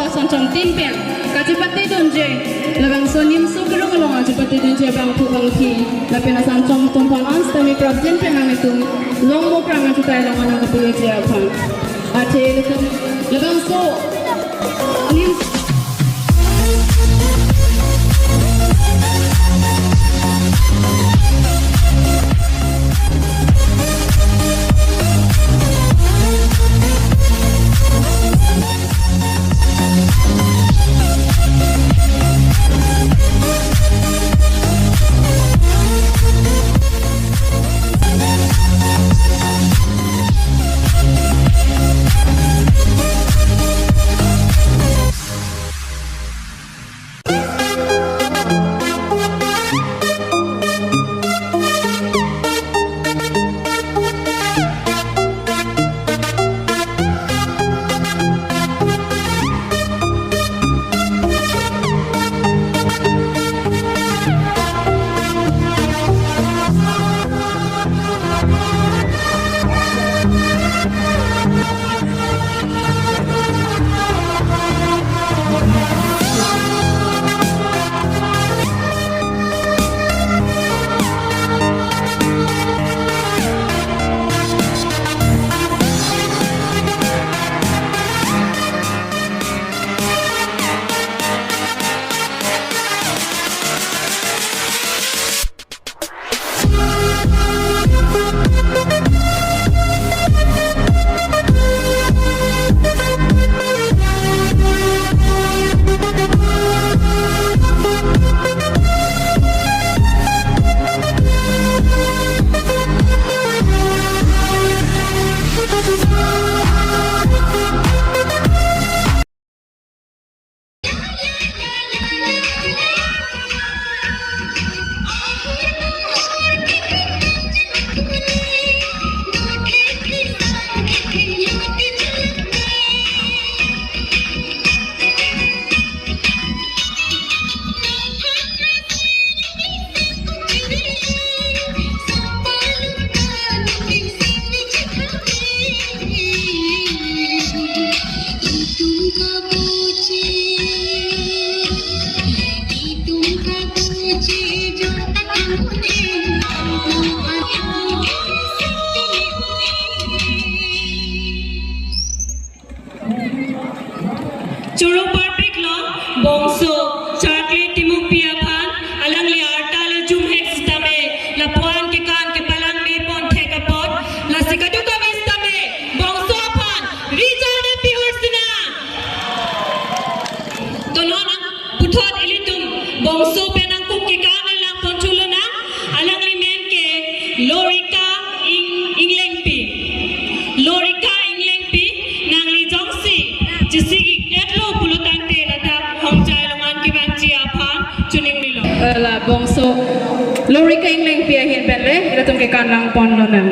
Soncong timpiang, kacipati donje, labang sonim sugrung along kacipati donje bang pukang pi, lapena sancong tumpang ans tami prabjen penang itu, long mo prang kita long anang kapulai siapa, ate labang so nim. Churu perfect lo bongso chocolate timung piapan alang li arta la jum hex tame la puan ke kan ke palang me pon theka pot la sikadu ka vis tame bongso apan rizal de pihursina tolona puthot ilitum bongso penang kum ke kan lang pon chulona alang li men ke lorika inglengpi lorika inglengpi nang li jongsi jisi la bongso lori ka ingleng pia hin belle ila tum ke kanang pon lo nam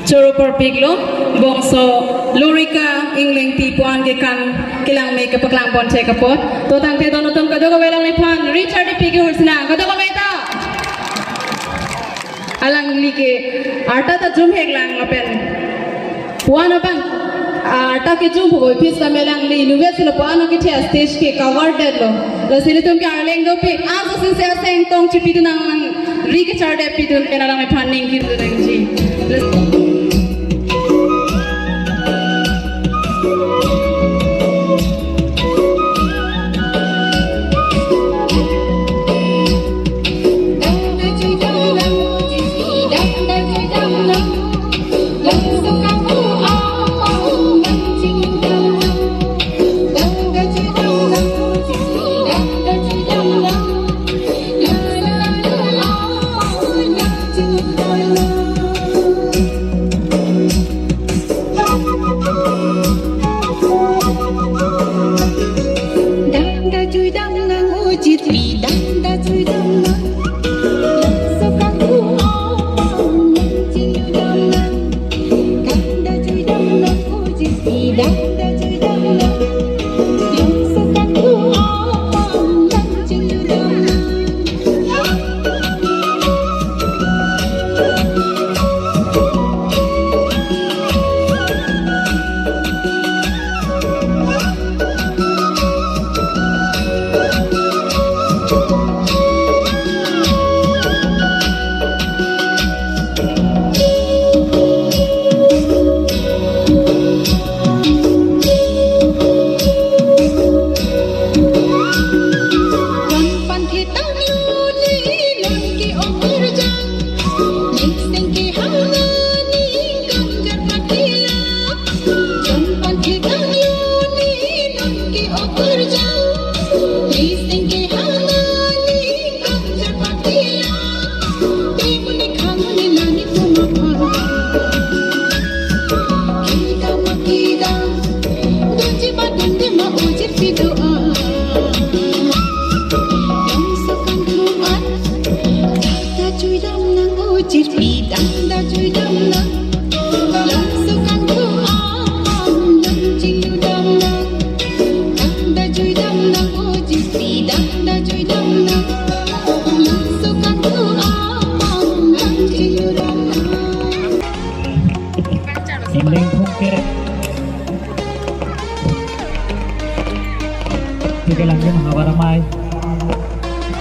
Choro Perpiglo, Bongso, Lurika, Ingling Tipuan Gekan, Kilang Make Paklang Pon Check a pot, Totang Tedonotum Kadoga Velang Nipan, Richard Piggy Hursna, Kadoga Meta Alang Like, Arta the Jum Heglang Lapen, Puanapan, Arta Kijum, Pista Melang Lee, Nuvesila Puano Kitia, Stage Cake, Covered Deadlo, the Silitum Garling Dopi, Asa Sincere saying Tong Chipitunang, Rika Charde Pitun, and Alang Paning Kidu.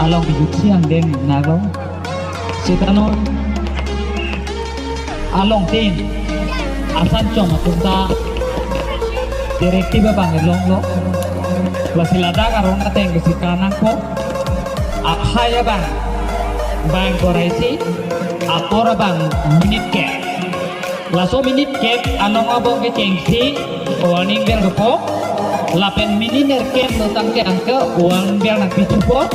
Along di siang deng nagong sitanon along tin asan chong apunta direktiba bangelong lo wasilada karong ateng kesikanang po akhaya bang koraisi atora bang minute cap laso minute cap anong abong ke cengsi warning bel gepo lapen mininer cap no tangke angke uang bel nak pitu po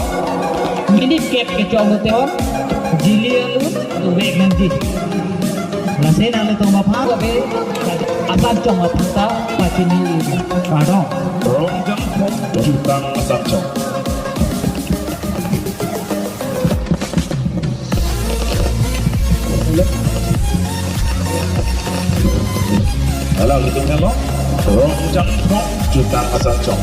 minute cap ke chong teon jilian lu wek nanti lasen ale to mapha be asan chong apunta pachini padong Rongjang Pop Jutang Asan Chong. Alang itu melok Rongjang Pok Jutang Asancong.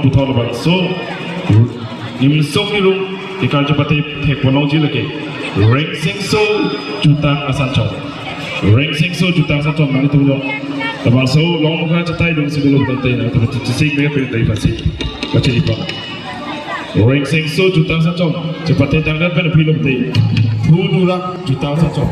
Putar Bakso, Imsok Ilung, Ikan Japati Tekponong Jilake, Reng Singso, Jutang Asancong. Reng Singso, Jutang Asancong, Manitulong. The Bakso, Long Muka Jatai, Dong Sigulu, Dante, to sing me up in the Pasi, Pachilipa. Reng Singso, Jutang Asancong, Japati Tangan Penapil of the Pudula, Jutang Asancong.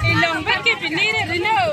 Ilong bakit pinili rin oh.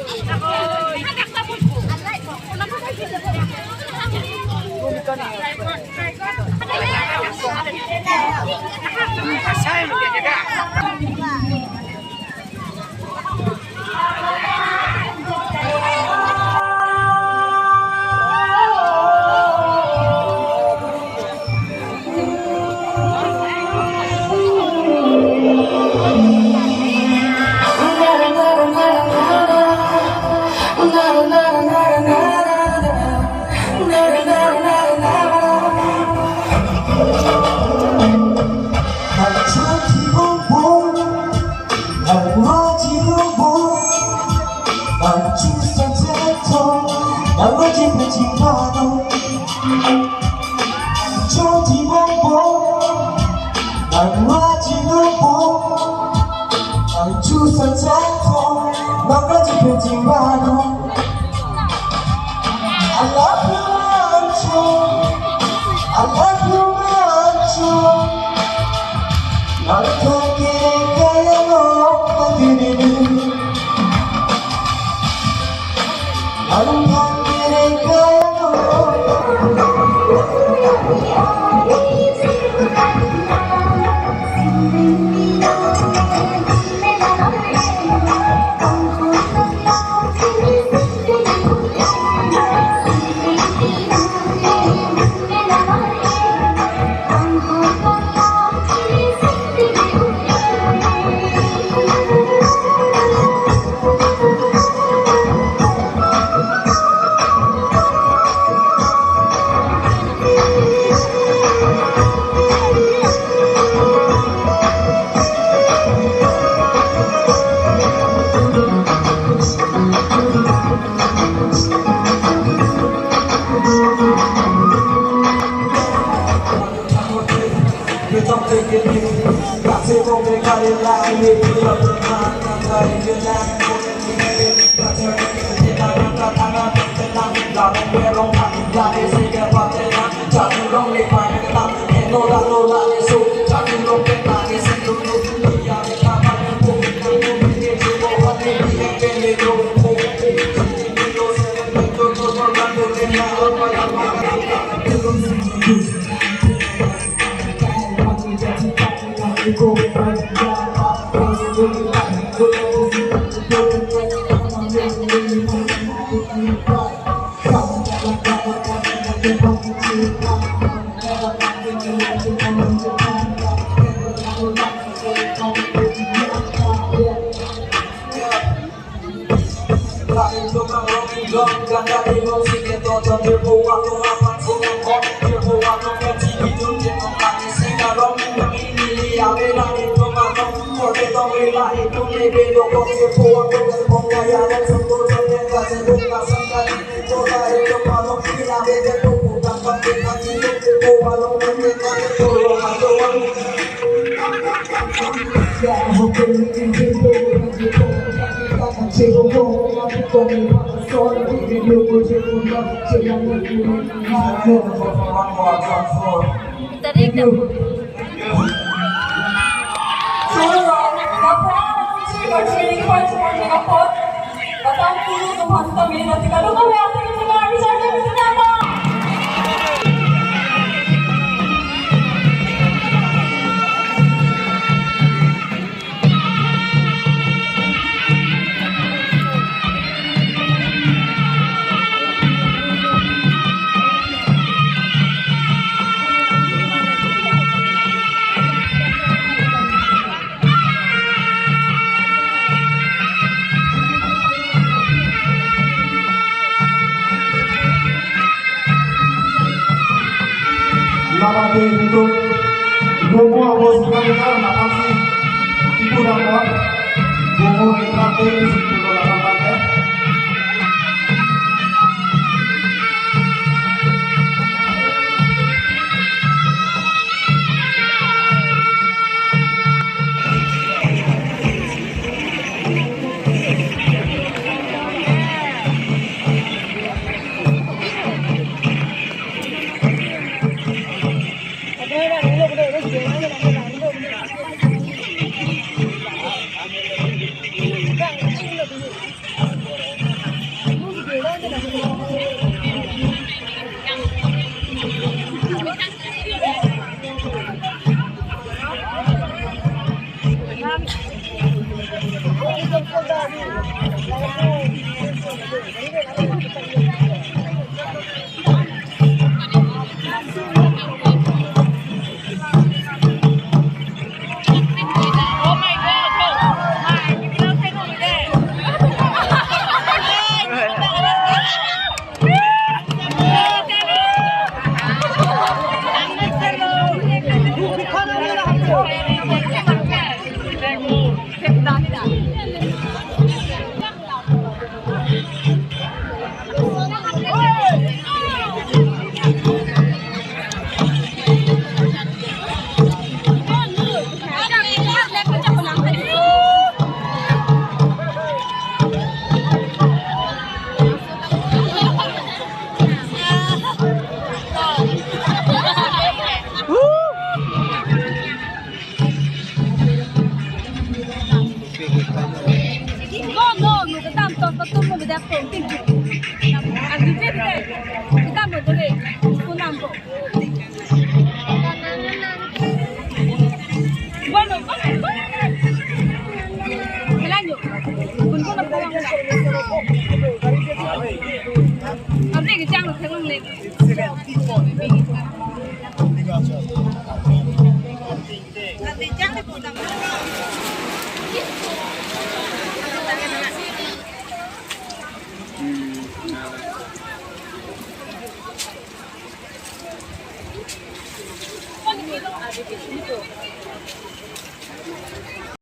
Con